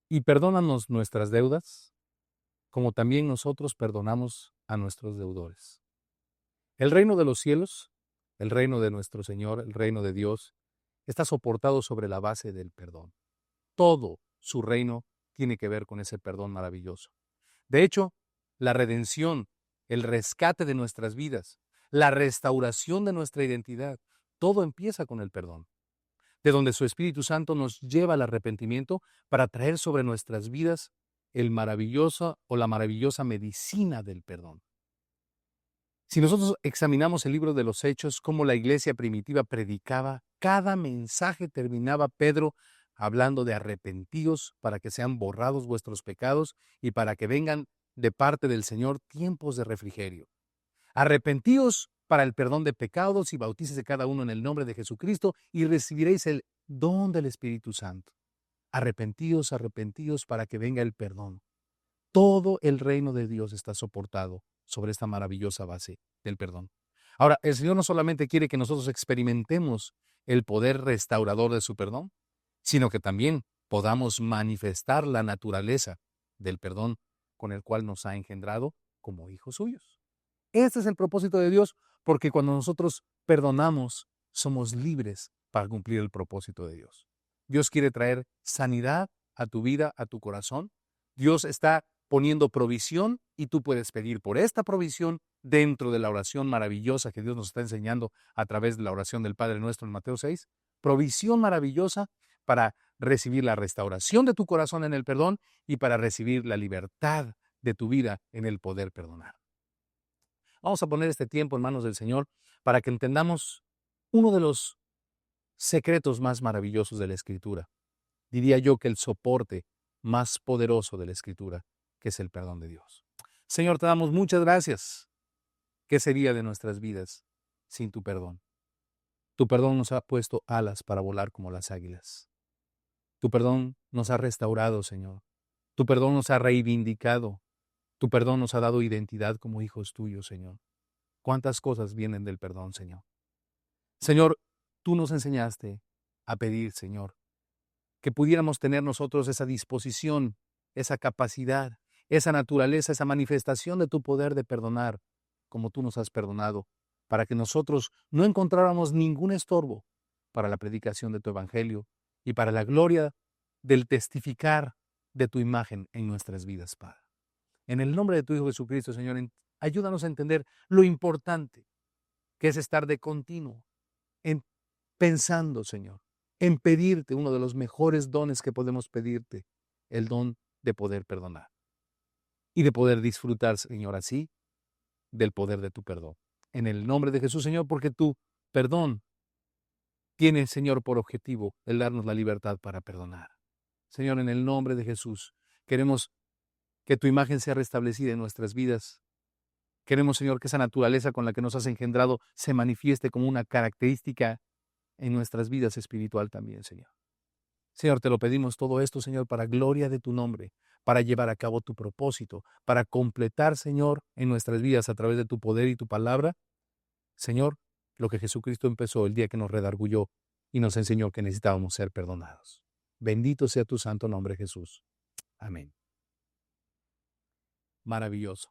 Y perdónanos nuestras deudas, como también nosotros perdonamos a nuestros deudores. El reino de los cielos, el reino de nuestro Señor, el reino de Dios, está soportado sobre la base del perdón. Todo su reino tiene que ver con ese perdón maravilloso. De hecho, la redención, el rescate de nuestras vidas, la restauración de nuestra identidad, todo empieza con el perdón, de donde su Espíritu Santo nos lleva al arrepentimiento para traer sobre nuestras vidas el maravilloso o la maravillosa medicina del perdón. Si nosotros examinamos el libro de los Hechos, cómo la iglesia primitiva predicaba, cada mensaje terminaba Pedro hablando de arrepentíos para que sean borrados vuestros pecados y para que vengan de parte del Señor tiempos de refrigerio. Arrepentíos para el perdón de pecados y bautícese cada uno en el nombre de Jesucristo y recibiréis el don del Espíritu Santo. Arrepentíos, arrepentíos para que venga el perdón. Todo el reino de Dios está soportado sobre esta maravillosa base del perdón. Ahora, el Señor no solamente quiere que nosotros experimentemos el poder restaurador de su perdón, sino que también podamos manifestar la naturaleza del perdón con el cual nos ha engendrado como hijos suyos. Este es el propósito de Dios, porque cuando nosotros perdonamos, somos libres para cumplir el propósito de Dios. Dios quiere traer sanidad a tu vida, a tu corazón. Dios está poniendo provisión y tú puedes pedir por esta provisión dentro de la oración maravillosa que Dios nos está enseñando a través de la oración del Padre Nuestro en Mateo 6. Provisión maravillosa para recibir la restauración de tu corazón en el perdón y para recibir la libertad de tu vida en el poder perdonar. Vamos a poner este tiempo en manos del Señor para que entendamos uno de los secretos más maravillosos de la Escritura. Diría yo que el soporte más poderoso de la Escritura, que es el perdón de Dios. Señor, te damos muchas gracias. ¿Qué sería de nuestras vidas sin tu perdón? Tu perdón nos ha puesto alas para volar como las águilas. Tu perdón nos ha restaurado, Señor. Tu perdón nos ha reivindicado. Tu perdón nos ha dado identidad como hijos tuyos, Señor. ¿Cuántas cosas vienen del perdón, Señor? Señor, tú nos enseñaste a pedir, Señor, que pudiéramos tener nosotros esa disposición, esa capacidad, esa naturaleza, esa manifestación de tu poder de perdonar, como tú nos has perdonado, para que nosotros no encontráramos ningún estorbo para la predicación de tu evangelio y para la gloria del testificar de tu imagen en nuestras vidas, Padre. En el nombre de tu Hijo Jesucristo, Señor, ayúdanos a entender lo importante que es estar de continuo en pensando, Señor, en pedirte uno de los mejores dones que podemos pedirte, el don de poder perdonar y de poder disfrutar, Señor, así del poder de tu perdón. En el nombre de Jesús, Señor, porque tu perdón tiene, Señor, por objetivo el darnos la libertad para perdonar. Señor, en el nombre de Jesús, queremos que tu imagen sea restablecida en nuestras vidas. Queremos, Señor, que esa naturaleza con la que nos has engendrado se manifieste como una característica en nuestras vidas espiritual también, Señor. Señor, te lo pedimos todo esto, Señor, para gloria de tu nombre, para llevar a cabo tu propósito, para completar, Señor, en nuestras vidas a través de tu poder y tu palabra, Señor, lo que Jesucristo empezó el día que nos redarguyó y nos enseñó que necesitábamos ser perdonados. Bendito sea tu santo nombre, Jesús. Amén. Maravilloso.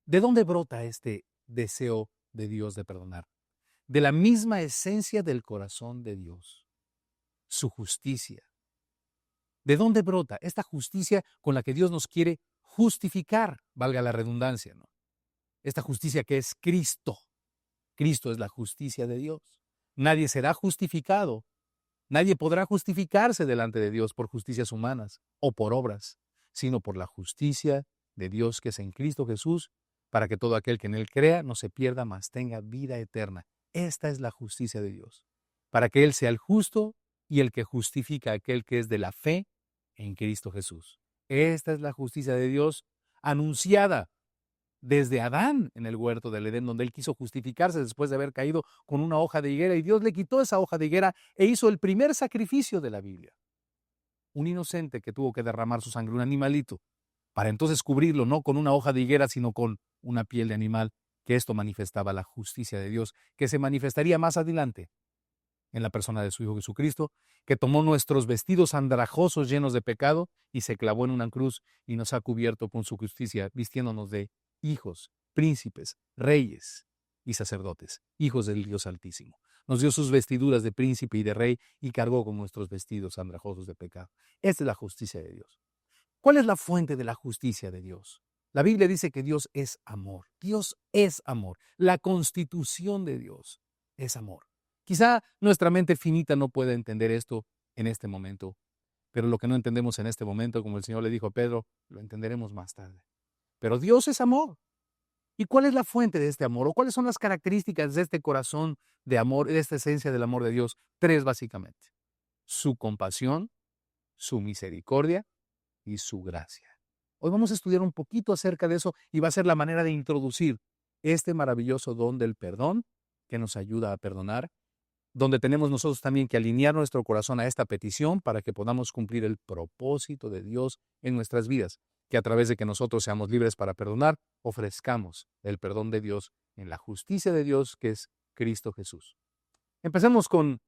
¿De dónde brota este deseo de Dios de perdonar? De la misma esencia del corazón de Dios, su justicia. ¿De dónde brota esta justicia con la que Dios nos quiere justificar? Valga la redundancia, ¿no? Esta justicia que es Cristo. Cristo es la justicia de Dios. Nadie será justificado. Nadie podrá justificarse delante de Dios por justicias humanas o por obras, sino por la justicia de Dios que es en Cristo Jesús, para que todo aquel que en Él crea no se pierda, mas tenga vida eterna. Esta es la justicia de Dios, para que Él sea el justo y el que justifica a aquel que es de la fe en Cristo Jesús. Esta es la justicia de Dios anunciada desde Adán en el huerto del Edén, donde él quiso justificarse después de haber caído con una hoja de higuera, y Dios le quitó esa hoja de higuera e hizo el primer sacrificio de la Biblia. Un inocente que tuvo que derramar su sangre, un animalito, para entonces cubrirlo no con una hoja de higuera, sino con una piel de animal, que esto manifestaba la justicia de Dios, que se manifestaría más adelante en la persona de su Hijo Jesucristo, que tomó nuestros vestidos andrajosos llenos de pecado y se clavó en una cruz y nos ha cubierto con su justicia, vistiéndonos de hijos, príncipes, reyes y sacerdotes, hijos del Dios Altísimo. Nos dio sus vestiduras de príncipe y de rey y cargó con nuestros vestidos andrajosos de pecado. Esta es la justicia de Dios. ¿Cuál es la fuente de la justicia de Dios? La Biblia dice que Dios es amor. Dios es amor. La constitución de Dios es amor. Quizá nuestra mente finita no pueda entender esto en este momento, pero lo que no entendemos en este momento, como el Señor le dijo a Pedro, lo entenderemos más tarde. Pero Dios es amor. ¿Y cuál es la fuente de este amor? ¿O cuáles son las características de este corazón de amor, de esta esencia del amor de Dios? Tres básicamente. Su compasión, su misericordia y su gracia. Hoy vamos a estudiar un poquito acerca de eso y va a ser la manera de introducir este maravilloso don del perdón que nos ayuda a perdonar, donde tenemos nosotros también que alinear nuestro corazón a esta petición para que podamos cumplir el propósito de Dios en nuestras vidas, que a través de que nosotros seamos libres para perdonar, ofrezcamos el perdón de Dios en la justicia de Dios que es Cristo Jesús. Empecemos con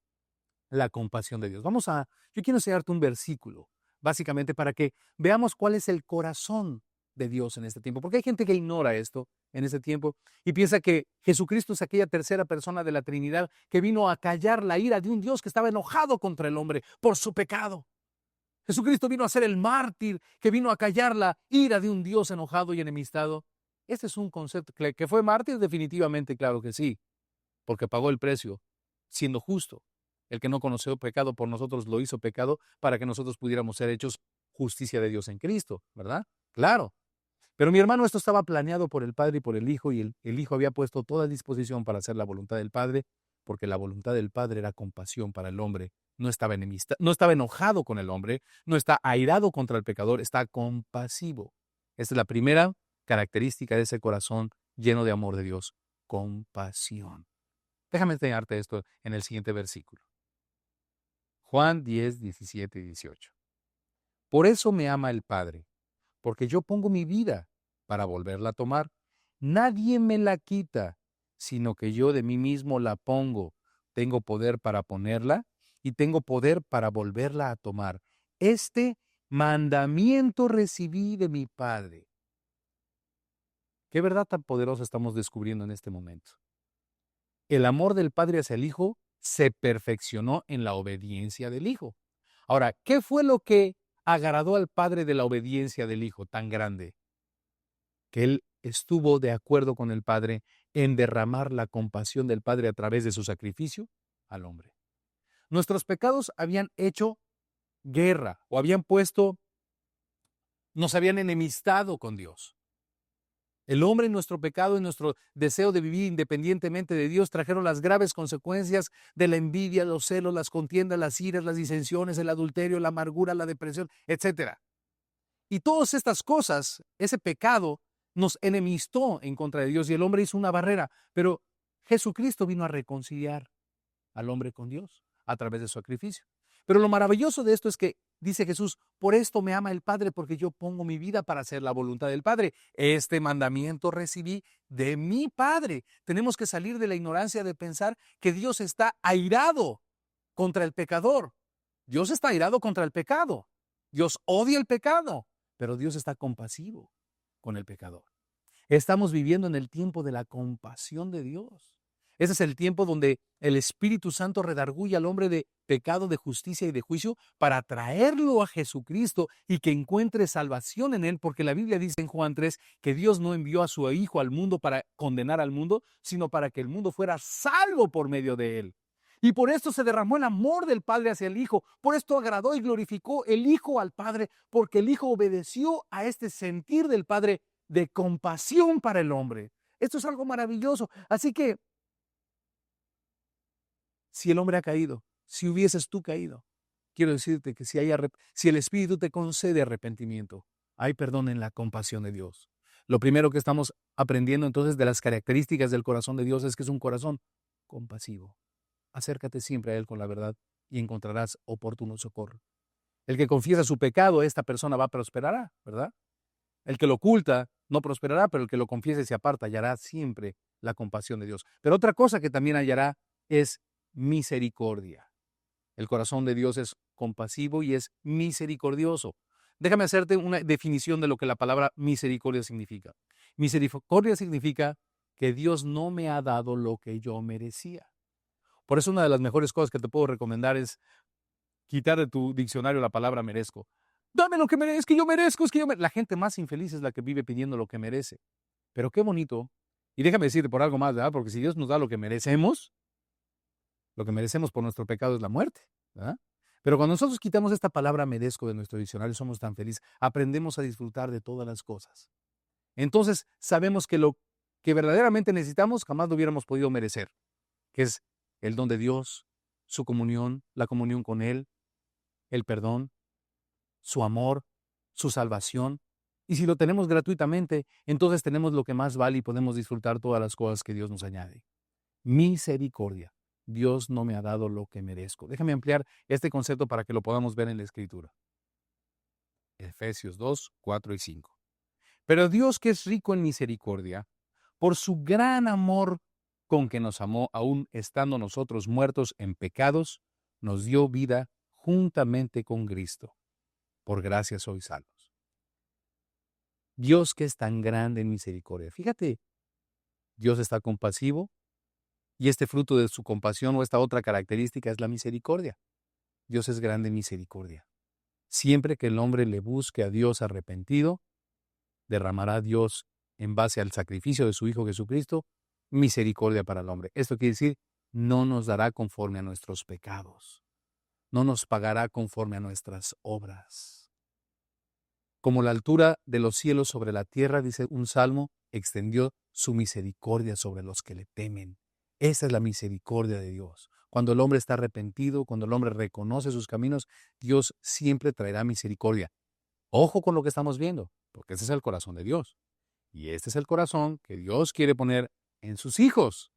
la compasión de Dios. Yo quiero enseñarte un versículo, básicamente para que veamos cuál es el corazón de Dios en este tiempo, porque hay gente que ignora esto en este tiempo y piensa que Jesucristo es aquella tercera persona de la Trinidad que vino a callar la ira de un Dios que estaba enojado contra el hombre por su pecado. Jesucristo vino a ser el mártir que vino a callar la ira de un Dios enojado y enemistado. Este es un concepto que fue mártir definitivamente, claro que sí, porque pagó el precio siendo justo. El que no conoció pecado por nosotros lo hizo pecado para que nosotros pudiéramos ser hechos justicia de Dios en Cristo, ¿verdad? Claro. Pero mi hermano, esto estaba planeado por el Padre y por el Hijo, y el Hijo había puesto toda disposición para hacer la voluntad del Padre, porque la voluntad del Padre era compasión para el hombre. No estaba no estaba enojado con el hombre, no está airado contra el pecador, está compasivo. Esta es la primera característica de ese corazón lleno de amor de Dios, compasión. Déjame enseñarte esto en el siguiente versículo. Juan 10, 17 y 18. Por eso me ama el Padre, porque yo pongo mi vida para volverla a tomar. Nadie me la quita, sino que yo de mí mismo la pongo. Tengo poder para ponerla y tengo poder para volverla a tomar. Este mandamiento recibí de mi Padre. ¿Qué verdad tan poderosa estamos descubriendo en este momento? El amor del Padre hacia el Hijo se perfeccionó en la obediencia del Hijo. Ahora, ¿qué fue lo que agradó al Padre de la obediencia del Hijo tan grande? Que Él estuvo de acuerdo con el Padre en derramar la compasión del Padre a través de su sacrificio al hombre. Nuestros pecados habían hecho guerra o nos habían enemistado con Dios. El hombre en nuestro pecado y nuestro deseo de vivir independientemente de Dios trajeron las graves consecuencias de la envidia, los celos, las contiendas, las iras, las disensiones, el adulterio, la amargura, la depresión, etc. Y todas estas cosas, ese pecado, nos enemistó en contra de Dios y el hombre hizo una barrera. Pero Jesucristo vino a reconciliar al hombre con Dios a través de su sacrificio. Pero lo maravilloso de esto es que dice Jesús, por esto me ama el Padre, porque yo pongo mi vida para hacer la voluntad del Padre. Este mandamiento recibí de mi Padre. Tenemos que salir de la ignorancia de pensar que Dios está airado contra el pecador. Dios está airado contra el pecado. Dios odia el pecado, pero Dios está compasivo con el pecador. Estamos viviendo en el tiempo de la compasión de Dios. Ese es el tiempo donde el Espíritu Santo redarguye al hombre de pecado, de justicia y de juicio para traerlo a Jesucristo y que encuentre salvación en él, porque la Biblia dice en Juan 3 que Dios no envió a su Hijo al mundo para condenar al mundo, sino para que el mundo fuera salvo por medio de él. Y por esto se derramó el amor del Padre hacia el Hijo. Por esto agradó y glorificó el Hijo al Padre, porque el Hijo obedeció a este sentir del Padre de compasión para el hombre. Esto es algo maravilloso. Así que, si el hombre ha caído, si hubieses tú caído, quiero decirte que si el Espíritu te concede arrepentimiento, hay perdón en la compasión de Dios. Lo primero que estamos aprendiendo entonces de las características del corazón de Dios es que es un corazón compasivo. Acércate siempre a Él con la verdad y encontrarás oportuno socorro. El que confiesa su pecado, esta persona prosperará, ¿verdad? El que lo oculta no prosperará, pero el que lo confiese y se aparta hallará siempre la compasión de Dios. Pero otra cosa que también hallará es misericordia. El corazón de Dios es compasivo y es misericordioso. Déjame hacerte una definición de lo que la palabra misericordia significa. Misericordia significa que Dios no me ha dado lo que yo merecía. Por eso una de las mejores cosas que te puedo recomendar es quitar de tu diccionario la palabra merezco. Dame lo que merezco, es que yo merezco, es que yo merezco. La gente más infeliz es la que vive pidiendo lo que merece. Pero qué bonito. Y déjame decirte por algo más, ¿verdad? Porque si Dios nos da lo que merecemos por nuestro pecado es la muerte, ¿verdad? Pero cuando nosotros quitamos esta palabra merezco de nuestro diccionario, somos tan felices, aprendemos a disfrutar de todas las cosas. Entonces sabemos que lo que verdaderamente necesitamos jamás lo hubiéramos podido merecer, que es el don de Dios, su comunión, la comunión con Él, el perdón, su amor, su salvación. Y si lo tenemos gratuitamente, entonces tenemos lo que más vale y podemos disfrutar todas las cosas que Dios nos añade. Misericordia. Dios no me ha dado lo que merezco. Déjame ampliar este concepto para que lo podamos ver en la Escritura. Efesios 2, 4 y 5. Pero Dios, que es rico en misericordia, por su gran amor con que nos amó, aun estando nosotros muertos en pecados, nos dio vida juntamente con Cristo. Por gracia sois salvos. Dios, que es tan grande en misericordia. Fíjate, Dios está compasivo y este fruto de su compasión o esta otra característica es la misericordia. Dios es grande en misericordia. Siempre que el hombre le busque a Dios arrepentido, derramará Dios, en base al sacrificio de su Hijo Jesucristo, misericordia para el hombre. Esto quiere decir, no nos dará conforme a nuestros pecados. No nos pagará conforme a nuestras obras. Como la altura de los cielos sobre la tierra, dice un salmo, extendió su misericordia sobre los que le temen. Esa es la misericordia de Dios. Cuando el hombre está arrepentido, cuando el hombre reconoce sus caminos, Dios siempre traerá misericordia. Ojo con lo que estamos viendo, porque ese es el corazón de Dios. Y este es el corazón que Dios quiere poner en sus hijos.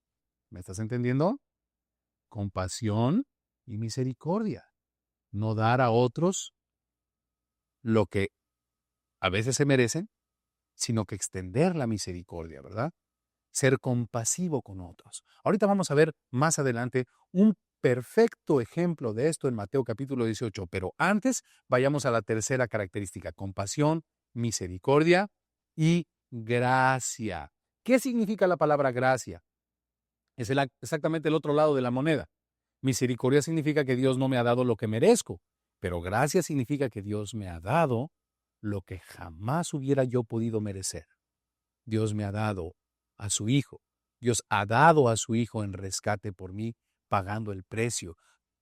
¿Me estás entendiendo? Compasión y misericordia. No dar a otros lo que a veces se merecen, sino que extender la misericordia, ¿verdad? Ser compasivo con otros. Ahorita vamos a ver más adelante un perfecto ejemplo de esto en Mateo capítulo 18, pero antes vayamos a la tercera característica, compasión, misericordia y gracia. ¿Qué significa la palabra gracia? Es exactamente el otro lado de la moneda. Misericordia significa que Dios no me ha dado lo que merezco, pero gracia significa que Dios me ha dado lo que jamás hubiera yo podido merecer. Dios me ha dado a su Hijo. Dios ha dado a su Hijo en rescate por mí, pagando el precio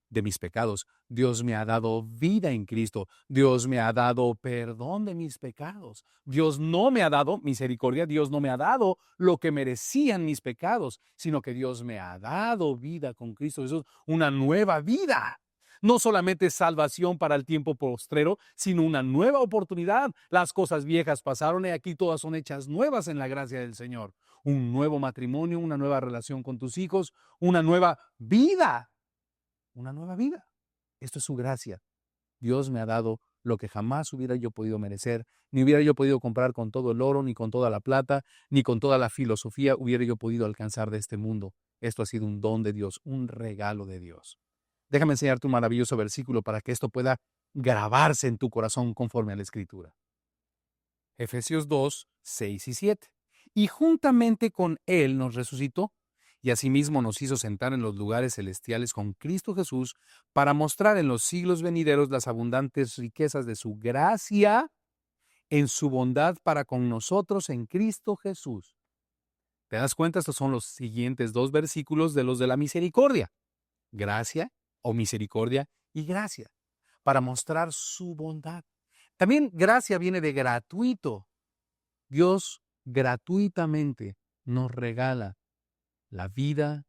de mis pecados. Dios me ha dado vida en Cristo. Dios me ha dado perdón de mis pecados. Dios no me ha dado misericordia. Dios no me ha dado lo que merecían mis pecados, sino que Dios me ha dado vida con Cristo Jesús, una nueva vida. No solamente salvación para el tiempo postrero, sino una nueva oportunidad. Las cosas viejas pasaron y aquí todas son hechas nuevas en la gracia del Señor. Un nuevo matrimonio, una nueva relación con tus hijos, una nueva vida. Una nueva vida. Esto es su gracia. Dios me ha dado lo que jamás hubiera yo podido merecer, ni hubiera yo podido comprar con todo el oro, ni con toda la plata, ni con toda la filosofía hubiera yo podido alcanzar de este mundo. Esto ha sido un don de Dios, un regalo de Dios. Déjame enseñarte un maravilloso versículo para que esto pueda grabarse en tu corazón conforme a la Escritura. Efesios 2, 6 y 7. Y juntamente con Él nos resucitó, y asimismo nos hizo sentar en los lugares celestiales con Cristo Jesús, para mostrar en los siglos venideros las abundantes riquezas de su gracia en su bondad para con nosotros en Cristo Jesús. ¿Te das cuenta? Estos son los siguientes dos versículos de los de la misericordia. Gracia o misericordia y gracia, para mostrar su bondad. También gracia viene de gratuito. Dios gratuitamente nos regala la vida,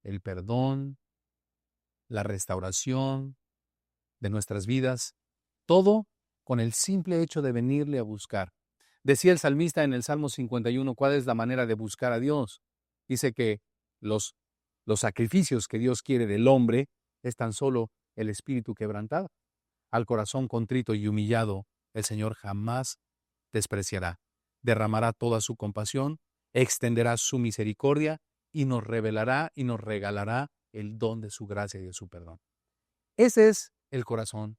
el perdón, la restauración de nuestras vidas, todo con el simple hecho de venirle a buscar. Decía el salmista en el Salmo 51, ¿cuál es la manera de buscar a Dios? Dice que los sacrificios que Dios quiere del hombre es tan solo el espíritu quebrantado. Al corazón contrito y humillado, el Señor jamás despreciará. Derramará toda su compasión, extenderá su misericordia y nos revelará y nos regalará el don de su gracia y de su perdón. Ese es el corazón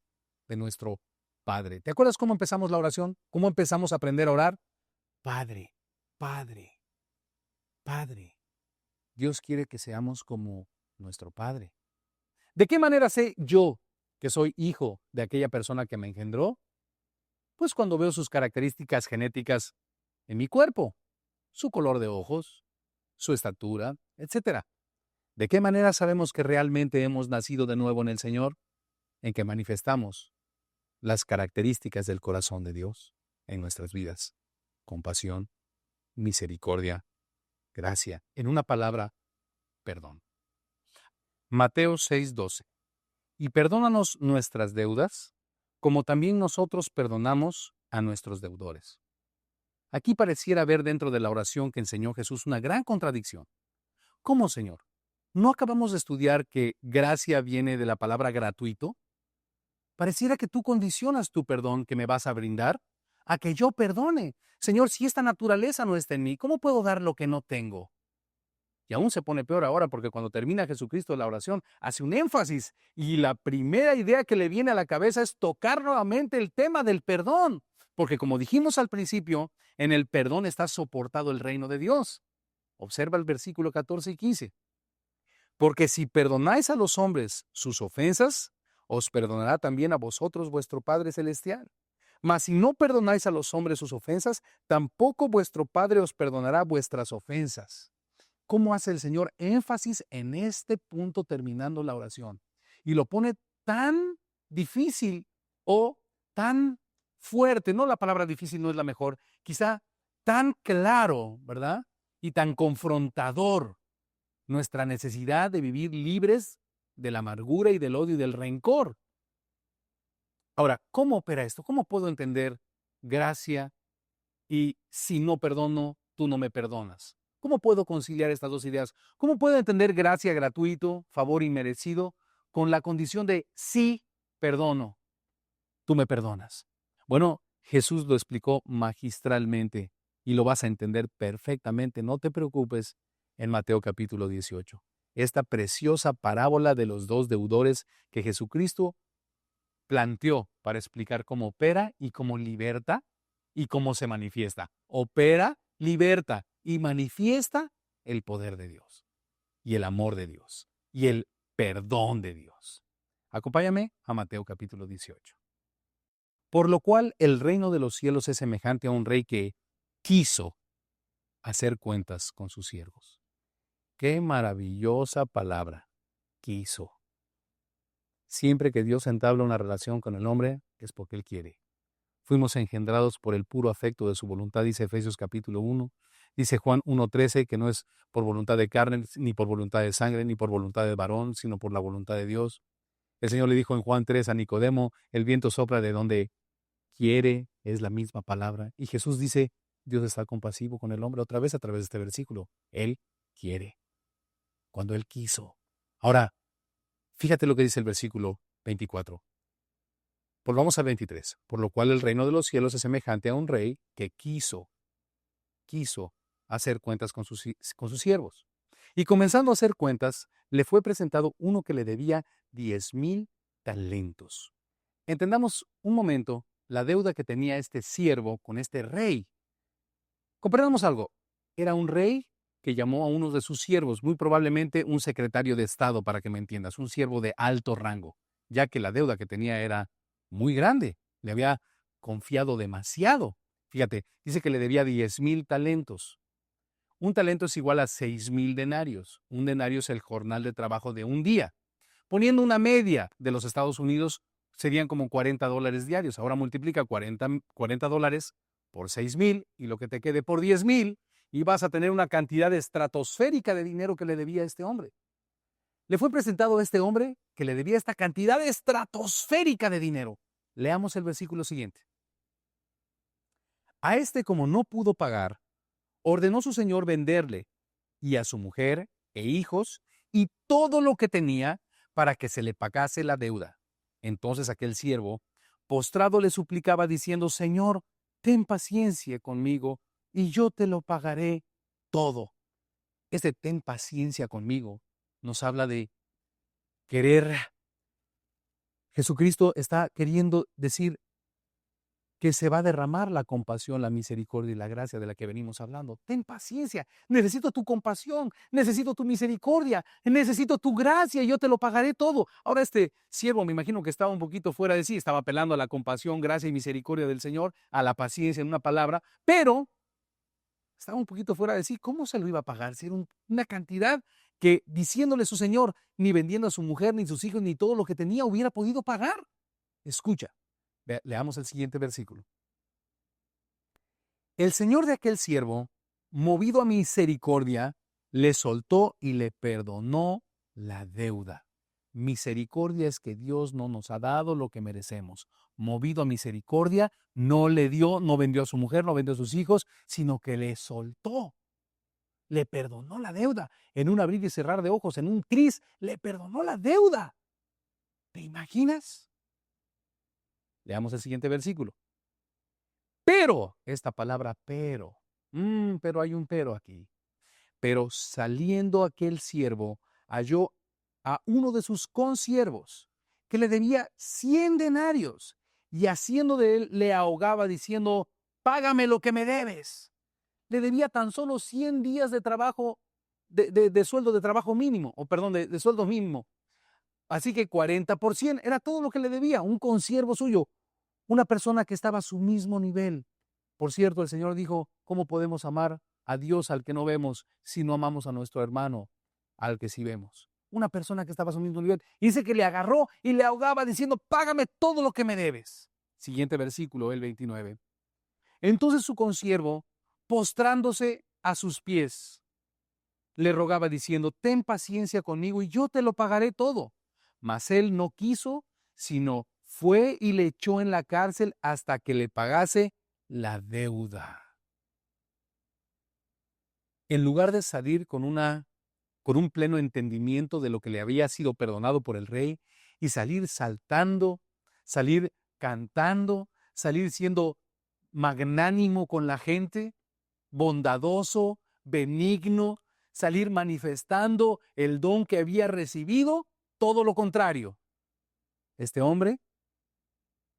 de nuestro Padre. ¿Te acuerdas cómo empezamos la oración? ¿Cómo empezamos a aprender a orar? Padre, Padre, Padre. Dios quiere que seamos como nuestro Padre. ¿De qué manera sé yo que soy hijo de aquella persona que me engendró? Pues cuando veo sus características genéticas en mi cuerpo, su color de ojos, su estatura, etc. ¿De qué manera sabemos que realmente hemos nacido de nuevo en el Señor? En que manifestamos las características del corazón de Dios en nuestras vidas. Compasión, misericordia, gracia. En una palabra, perdón. Mateo 6:12. Y perdónanos nuestras deudas, como también nosotros perdonamos a nuestros deudores. Aquí pareciera haber dentro de la oración que enseñó Jesús una gran contradicción. ¿Cómo, Señor? ¿No acabamos de estudiar que gracia viene de la palabra gratuito? Pareciera que tú condicionas tu perdón que me vas a brindar a que yo perdone. Señor, si esta naturaleza no está en mí, ¿cómo puedo dar lo que no tengo? Y aún se pone peor ahora porque cuando termina Jesucristo la oración, hace un énfasis y la primera idea que le viene a la cabeza es tocar nuevamente el tema del perdón. Porque como dijimos al principio, en el perdón está soportado el reino de Dios. Observa el versículo 14 y 15. Porque si perdonáis a los hombres sus ofensas, os perdonará también a vosotros vuestro Padre Celestial. Mas si no perdonáis a los hombres sus ofensas, tampoco vuestro Padre os perdonará vuestras ofensas. ¿Cómo hace el Señor énfasis en este punto terminando la oración? Y lo pone tan difícil o tan fuerte, no la palabra difícil no es la mejor, quizá tan claro, ¿verdad? Y tan confrontador nuestra necesidad de vivir libres de la amargura y del odio y del rencor. Ahora, ¿cómo opera esto? ¿Cómo puedo entender gracia y si no perdono, tú no me perdonas? ¿Cómo puedo conciliar estas dos ideas? ¿Cómo puedo entender gracia gratuito, favor inmerecido, con la condición de sí perdono, tú me perdonas? Bueno, Jesús lo explicó magistralmente y lo vas a entender perfectamente, no te preocupes, en Mateo capítulo 18. Esta preciosa parábola de los dos deudores que Jesucristo planteó para explicar cómo opera y cómo liberta y cómo se manifiesta. Opera, liberta y manifiesta el poder de Dios y el amor de Dios y el perdón de Dios. Acompáñame a Mateo capítulo 18. Por lo cual el reino de los cielos es semejante a un rey que quiso hacer cuentas con sus siervos. Qué maravillosa palabra, quiso. Siempre que Dios entabla una relación con el hombre es porque Él quiere. Fuimos engendrados por el puro afecto de su voluntad, dice Efesios capítulo 1. Dice Juan 1:13 que no es por voluntad de carne, ni por voluntad de sangre, ni por voluntad de varón, sino por la voluntad de Dios. El Señor le dijo en Juan 3 a Nicodemo, el viento sopla de donde quiere, es la misma palabra. Y Jesús dice, Dios está compasivo con el hombre otra vez a través de este versículo. Él quiere, cuando Él quiso. Ahora, fíjate lo que dice el versículo 24. Volvamos al 23. Por lo cual el reino de los cielos es semejante a un rey que quiso hacer cuentas con sus siervos. Y comenzando a hacer cuentas, le fue presentado uno que le debía 10,000 talentos. Entendamos un momento la deuda que tenía este siervo con este rey. Comprendamos algo. Era un rey que llamó a uno de sus siervos, muy probablemente un secretario de Estado, para que me entiendas, un siervo de alto rango, ya que la deuda que tenía era muy grande. Le había confiado demasiado. Fíjate, dice que le debía 10,000 talentos. Un talento es igual a 6,000 denarios. Un denario es el jornal de trabajo de un día. Poniendo una media de los Estados Unidos, serían como $40 diarios. Ahora multiplica 40 dólares por 6,000 y lo que te quede por 10,000 y vas a tener una cantidad estratosférica de dinero que le debía a este hombre. Le fue presentado a este hombre que le debía esta cantidad estratosférica de dinero. Leamos el versículo siguiente. A este, como no pudo pagar, ordenó su señor venderle y a su mujer e hijos y todo lo que tenía para que se le pagase la deuda. Entonces aquel siervo, postrado, le suplicaba diciendo, Señor, ten paciencia conmigo y yo te lo pagaré todo. Este ten paciencia conmigo nos habla de Jesucristo está queriendo decir que se va a derramar la compasión, la misericordia y la gracia de la que venimos hablando. Ten paciencia, necesito tu compasión, necesito tu misericordia, necesito tu gracia y yo te lo pagaré todo. Ahora este siervo me imagino que estaba un poquito fuera de sí, estaba apelando a la compasión, gracia y misericordia del Señor, a la paciencia en una palabra, pero estaba un poquito fuera de sí. ¿Cómo se lo iba a pagar? Si era una cantidad que diciéndole su Señor, ni vendiendo a su mujer, ni sus hijos, ni todo lo que tenía, hubiera podido pagar. Escucha, leamos el siguiente versículo. El señor de aquel siervo, movido a misericordia, le soltó y le perdonó la deuda. Misericordia es que Dios no nos ha dado lo que merecemos. Movido a misericordia, no le dio, no vendió a su mujer, no vendió a sus hijos, sino que le soltó. Le perdonó la deuda. En un abrir y cerrar de ojos, en un tris, le perdonó la deuda. ¿Te imaginas? Leamos el siguiente versículo. Pero, esta palabra pero hay un pero aquí. Pero saliendo aquel siervo, halló a uno de sus consiervos, que le debía 100 denarios, y haciendo de él le ahogaba diciendo, págame lo que me debes. Le debía tan solo 100 días de trabajo, de sueldo de trabajo mínimo, o perdón, de sueldo mínimo. Así que 40% era todo lo que le debía, un consiervo suyo, una persona que estaba a su mismo nivel. Por cierto, el Señor dijo, ¿cómo podemos amar a Dios al que no vemos si no amamos a nuestro hermano al que sí vemos? Una persona que estaba a su mismo nivel. Y dice que le agarró y le ahogaba diciendo, págame todo lo que me debes. Siguiente versículo, el 29. Entonces su consiervo, postrándose a sus pies, le rogaba diciendo, ten paciencia conmigo y yo te lo pagaré todo. Mas él no quiso, sino fue y le echó en la cárcel hasta que le pagase la deuda. En lugar de salir con un pleno entendimiento de lo que le había sido perdonado por el rey y salir saltando, salir cantando, salir siendo magnánimo con la gente, bondadoso, benigno, salir manifestando el don que había recibido, todo lo contrario. Este hombre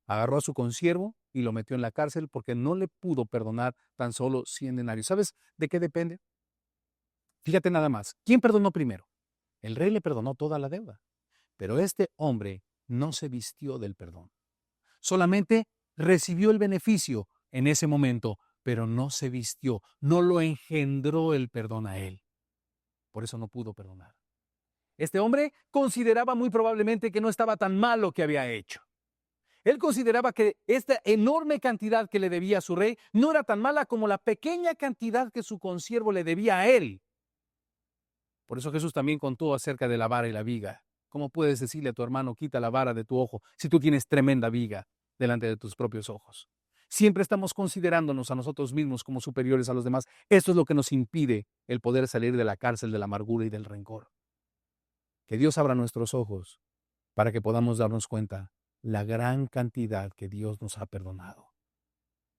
agarró a su consiervo y lo metió en la cárcel porque no le pudo perdonar tan solo 100 denarios. ¿Sabes de qué depende? Fíjate nada más. ¿Quién perdonó primero? El rey le perdonó toda la deuda, pero este hombre no se vistió del perdón. Solamente recibió el beneficio en ese momento, pero no se vistió, no lo engendró el perdón a él. Por eso no pudo perdonar. Este hombre consideraba muy probablemente que no estaba tan mal lo que había hecho. Él consideraba que esta enorme cantidad que le debía a su rey no era tan mala como la pequeña cantidad que su consiervo le debía a él. Por eso Jesús también contó acerca de la vara y la viga. ¿Cómo puedes decirle a tu hermano, quita la vara de tu ojo, si tú tienes tremenda viga delante de tus propios ojos? Siempre estamos considerándonos a nosotros mismos como superiores a los demás. Esto es lo que nos impide el poder salir de la cárcel de la amargura y del rencor. Que Dios abra nuestros ojos para que podamos darnos cuenta la gran cantidad que Dios nos ha perdonado.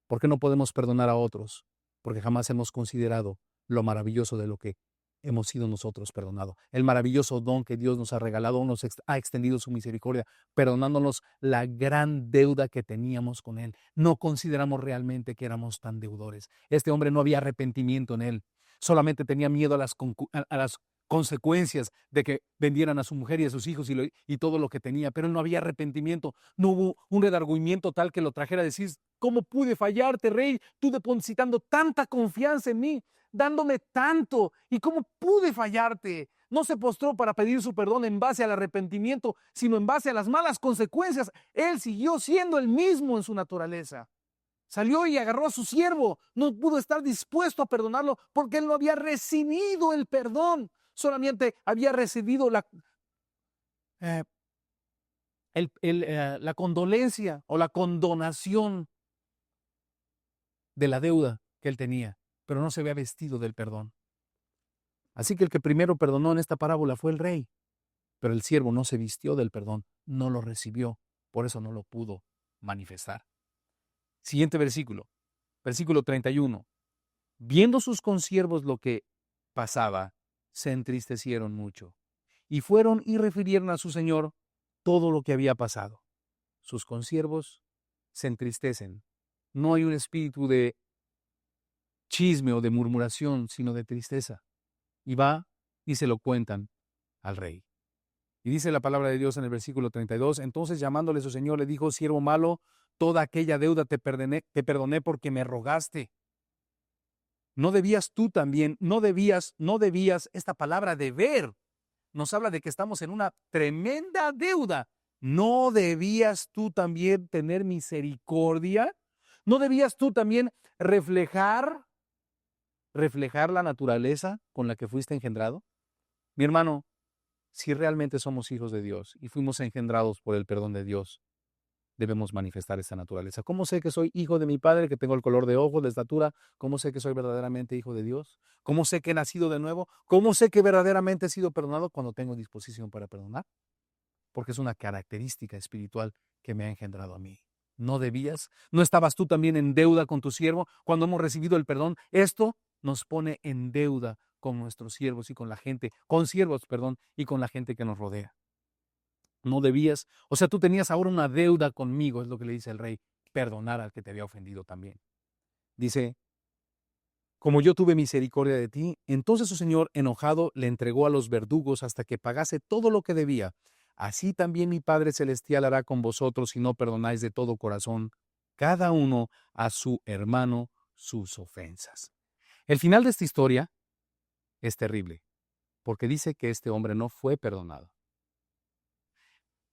¿Por qué no podemos perdonar a otros? Porque jamás hemos considerado lo maravilloso de lo que hemos sido nosotros perdonados. El maravilloso don que Dios nos ha regalado, nos ha extendido su misericordia, perdonándonos la gran deuda que teníamos con Él. No consideramos realmente que éramos tan deudores. Este hombre no había arrepentimiento en él. Solamente tenía miedo a las consecuencias de que vendieran a su mujer y a sus hijos y todo lo que tenía, pero no había arrepentimiento, no hubo un redargüimiento tal que lo trajera a decir, ¿cómo pude fallarte, rey? Tú depositando tanta confianza en mí, dándome tanto, ¿y cómo pude fallarte? No se postró para pedir su perdón en base al arrepentimiento, sino en base a las malas consecuencias. Él siguió siendo el mismo en su naturaleza. Salió y agarró a su siervo. No pudo estar dispuesto a perdonarlo porque él no había recibido el perdón. Solamente había recibido la condolencia o la condonación de la deuda que él tenía, pero no se había vestido del perdón. Así que el que primero perdonó en esta parábola fue el rey, pero el siervo no se vistió del perdón, no lo recibió, por eso no lo pudo manifestar. Siguiente versículo, versículo 31. Viendo sus consiervos lo que pasaba, se entristecieron mucho y fueron y refirieron a su señor todo lo que había pasado. Sus consiervos se entristecen. No hay un espíritu de chisme o de murmuración, sino de tristeza. Y va y se lo cuentan al rey. Y dice la palabra de Dios en el versículo 32, entonces llamándole su señor le dijo, siervo malo, toda aquella deuda te perdoné porque me rogaste. No debías tú también, no debías, esta palabra deber nos habla de que estamos en una tremenda deuda. ¿No debías tú también tener misericordia? ¿No debías tú también reflejar la naturaleza con la que fuiste engendrado? Mi hermano, si realmente somos hijos de Dios y fuimos engendrados por el perdón de Dios, debemos manifestar esa naturaleza. ¿Cómo sé que soy hijo de mi Padre, que tengo el color de ojos, de estatura? ¿Cómo sé que soy verdaderamente hijo de Dios? ¿Cómo sé que he nacido de nuevo? ¿Cómo sé que verdaderamente he sido perdonado? Cuando tengo disposición para perdonar. Porque es una característica espiritual que me ha engendrado a mí. ¿No debías? ¿No estabas tú también en deuda con tu siervo cuando hemos recibido el perdón? Esto nos pone en deuda con nuestros siervos y con la gente, con siervos, perdón, y con la gente que nos rodea. No debías, o sea, tú tenías ahora una deuda conmigo, es lo que le dice el rey, perdonar al que te había ofendido también. Dice, como yo tuve misericordia de ti, entonces su señor enojado le entregó a los verdugos hasta que pagase todo lo que debía. Así también mi Padre Celestial hará con vosotros si no perdonáis de todo corazón cada uno a su hermano sus ofensas. El final de esta historia es terrible, porque dice que este hombre no fue perdonado.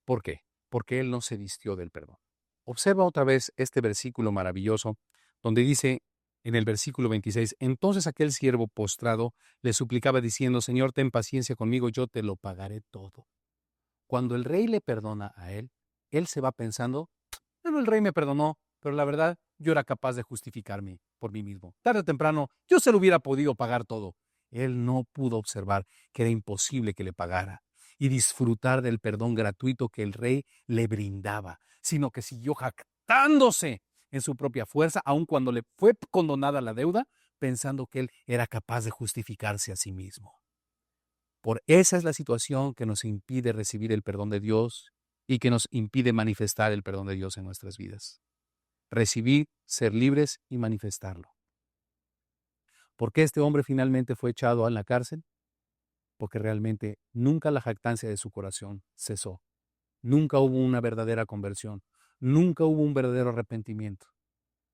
¿Por qué? Porque él no se vistió del perdón. Observa otra vez este versículo maravilloso, donde dice en el versículo 26, entonces aquel siervo postrado le suplicaba diciendo, Señor, ten paciencia conmigo, yo te lo pagaré todo. Cuando el rey le perdona a él se va pensando, bueno, el rey me perdonó, pero la verdad, yo era capaz de justificarme por mí mismo. Tarde o temprano, yo se lo hubiera podido pagar todo. Él no pudo observar que era imposible que le pagara y disfrutar del perdón gratuito que el rey le brindaba, sino que siguió jactándose en su propia fuerza, aun cuando le fue condonada la deuda, pensando que él era capaz de justificarse a sí mismo. Por esa es la situación que nos impide recibir el perdón de Dios y que nos impide manifestar el perdón de Dios en nuestras vidas. Recibir, ser libres y manifestarlo. ¿Por qué este hombre finalmente fue echado a la cárcel? Porque realmente nunca la jactancia de su corazón cesó. Nunca hubo una verdadera conversión. Nunca hubo un verdadero arrepentimiento.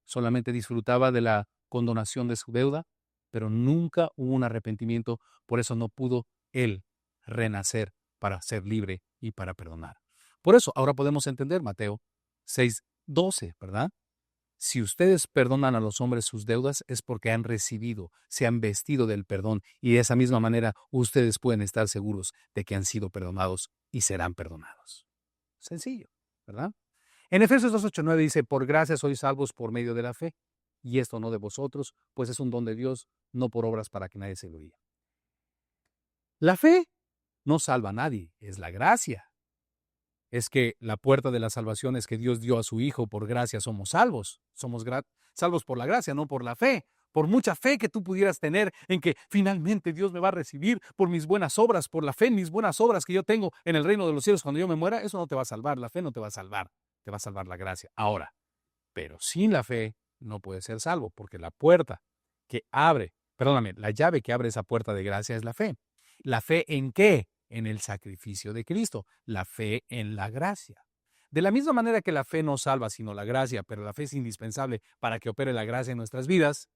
Solamente disfrutaba de la condonación de su deuda, pero nunca hubo un arrepentimiento. Por eso no pudo él renacer para ser libre y para perdonar. Por eso ahora podemos entender Mateo 6:12, ¿verdad? Si ustedes perdonan a los hombres sus deudas es porque han recibido, se han vestido del perdón y de esa misma manera ustedes pueden estar seguros de que han sido perdonados y serán perdonados. Sencillo, ¿verdad? En Efesios 2:8-9 dice, por gracia sois salvos por medio de la fe, y esto no de vosotros, pues es un don de Dios, no por obras para que nadie se gloríe. La fe no salva a nadie, es la gracia. Es que la puerta de la salvación es que Dios dio a su Hijo, por gracia somos salvos. Somos salvos por la gracia, no por la fe. Por mucha fe que tú pudieras tener en que finalmente Dios me va a recibir por mis buenas obras, por la fe en mis buenas obras que yo tengo en el reino de los cielos cuando yo me muera, eso no te va a salvar, la fe no te va a salvar, te va a salvar la gracia. Ahora, pero sin la fe no puedes ser salvo, porque la puerta que abre, perdóname, la llave que abre esa puerta de gracia es la fe. ¿La fe en qué? En el sacrificio de Cristo, la fe en la gracia. De la misma manera que la fe no salva sino la gracia, pero la fe es indispensable para que opere la gracia en nuestras vidas,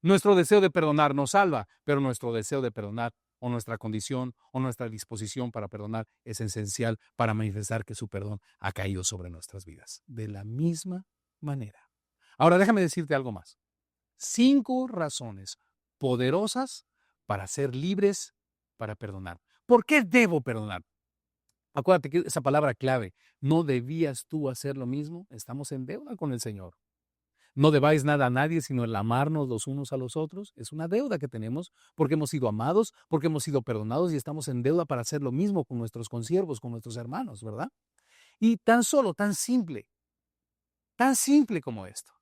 nuestro deseo de perdonar nos salva, pero nuestro deseo de perdonar o nuestra condición o nuestra disposición para perdonar es esencial para manifestar que su perdón ha caído sobre nuestras vidas. De la misma manera. Ahora déjame decirte algo más. 5 razones poderosas para ser libres para perdonar. ¿Por qué debo perdonar? Acuérdate que esa palabra clave, ¿no debías tú hacer lo mismo? Estamos en deuda con el Señor. No debáis nada a nadie, sino el amarnos los unos a los otros. Es una deuda que tenemos porque hemos sido amados, porque hemos sido perdonados y estamos en deuda para hacer lo mismo con nuestros consiervos, con nuestros hermanos, ¿verdad? Y tan solo, tan simple como esto.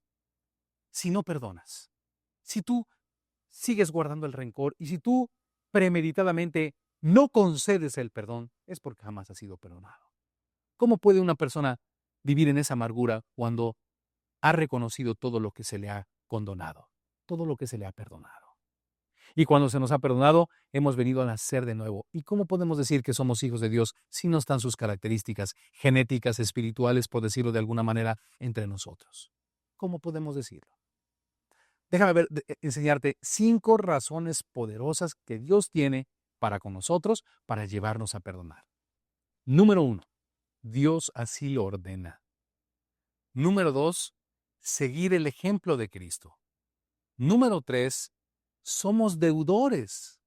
Si no perdonas, si tú sigues guardando el rencor y si tú premeditadamente no concedes el perdón, es porque jamás has sido perdonado. ¿Cómo puede una persona vivir en esa amargura cuando ha reconocido todo lo que se le ha condonado, todo lo que se le ha perdonado? Y cuando se nos ha perdonado, hemos venido a nacer de nuevo. ¿Y cómo podemos decir que somos hijos de Dios si no están sus características genéticas, espirituales, por decirlo de alguna manera, entre nosotros? ¿Cómo podemos decirlo? Déjame enseñarte 5 razones poderosas que Dios tiene para con nosotros para llevarnos a perdonar. Número 1, Dios así lo ordena. Número 2, seguir el ejemplo de Cristo. Número 3, somos deudores.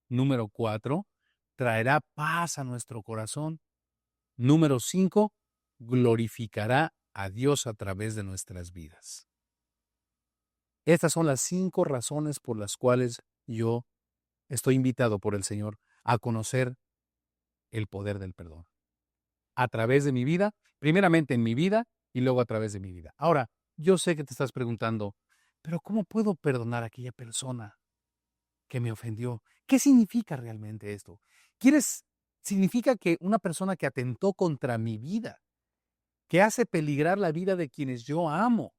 Número 4, traerá paz a nuestro corazón. Número 5, glorificará a Dios a través de nuestras vidas. Estas son las 5 razones por las cuales yo estoy invitado por el Señor a conocer el poder del perdón. A través de mi vida, primeramente en mi vida y luego a través de mi vida. Ahora, yo sé que te estás preguntando, pero ¿cómo puedo perdonar a aquella persona que me ofendió? ¿Qué significa realmente esto? Significa que una persona que atentó contra mi vida, que hace peligrar la vida de quienes yo amo,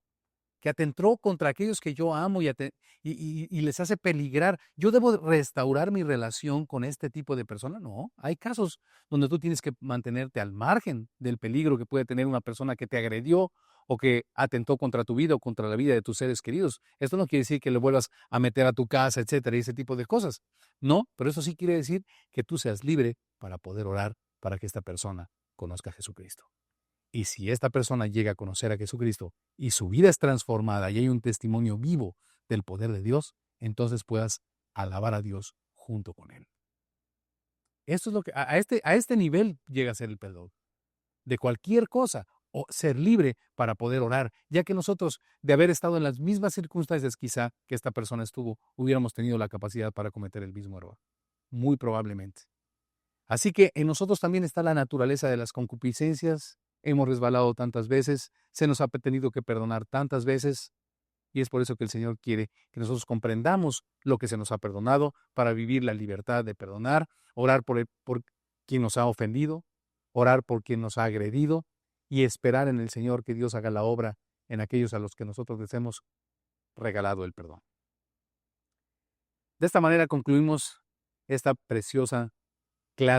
que atentó contra aquellos que yo amo y les hace peligrar. ¿Yo debo restaurar mi relación con este tipo de persona? No, hay casos donde tú tienes que mantenerte al margen del peligro que puede tener una persona que te agredió o que atentó contra tu vida o contra la vida de tus seres queridos. Esto no quiere decir que le vuelvas a meter a tu casa, etcétera, y ese tipo de cosas. No, pero eso sí quiere decir que tú seas libre para poder orar para que esta persona conozca a Jesucristo. Y si esta persona llega a conocer a Jesucristo y su vida es transformada y hay un testimonio vivo del poder de Dios, entonces puedas alabar a Dios junto con él. Esto es lo que a este nivel llega a ser el perdón. De cualquier cosa, o ser libre para poder orar, ya que nosotros, de haber estado en las mismas circunstancias quizá que esta persona estuvo, hubiéramos tenido la capacidad para cometer el mismo error. Muy probablemente. Así que en nosotros también está la naturaleza de las concupiscencias. Hemos resbalado tantas veces, se nos ha tenido que perdonar tantas veces, y es por eso que el Señor quiere que nosotros comprendamos lo que se nos ha perdonado para vivir la libertad de perdonar, orar por quien nos ha ofendido, orar por quien nos ha agredido y esperar en el Señor que Dios haga la obra en aquellos a los que nosotros les hemos regalado el perdón. De esta manera concluimos esta preciosa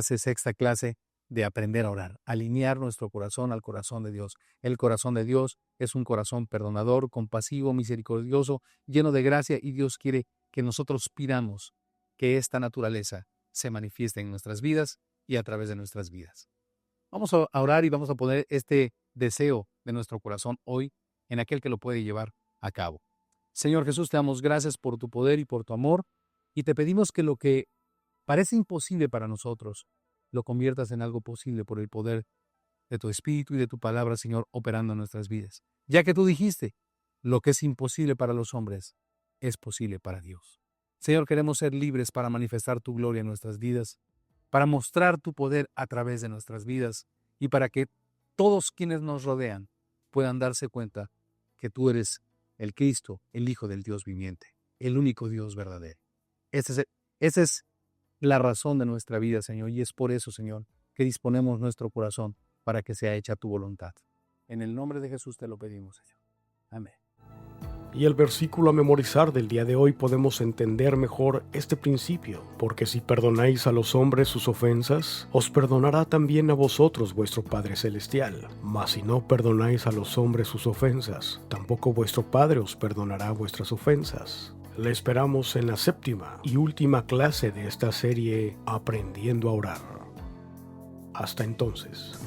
sexta clase de aprender a orar, alinear nuestro corazón al corazón de Dios. El corazón de Dios es un corazón perdonador, compasivo, misericordioso, lleno de gracia, y Dios quiere que nosotros pidamos que esta naturaleza se manifieste en nuestras vidas y a través de nuestras vidas. Vamos a orar y vamos a poner este deseo de nuestro corazón hoy en aquel que lo puede llevar a cabo. Señor Jesús, te damos gracias por tu poder y por tu amor, y te pedimos que lo que parece imposible para nosotros, lo conviertas en algo posible por el poder de tu Espíritu y de tu palabra, Señor, operando en nuestras vidas. Ya que tú dijiste, lo que es imposible para los hombres es posible para Dios. Señor, queremos ser libres para manifestar tu gloria en nuestras vidas, para mostrar tu poder a través de nuestras vidas y para que todos quienes nos rodean puedan darse cuenta que tú eres el Cristo, el Hijo del Dios viviente, el único Dios verdadero. Esa es la razón de nuestra vida, Señor, y es por eso, Señor, que disponemos nuestro corazón para que sea hecha tu voluntad. En el nombre de Jesús te lo pedimos, Señor. Amén. Y el versículo a memorizar del día de hoy podemos entender mejor este principio, porque si perdonáis a los hombres sus ofensas, os perdonará también a vosotros vuestro Padre Celestial. Mas si no perdonáis a los hombres sus ofensas, tampoco vuestro Padre os perdonará vuestras ofensas. Le esperamos en la séptima y última clase de esta serie Aprendiendo a Orar. Hasta entonces.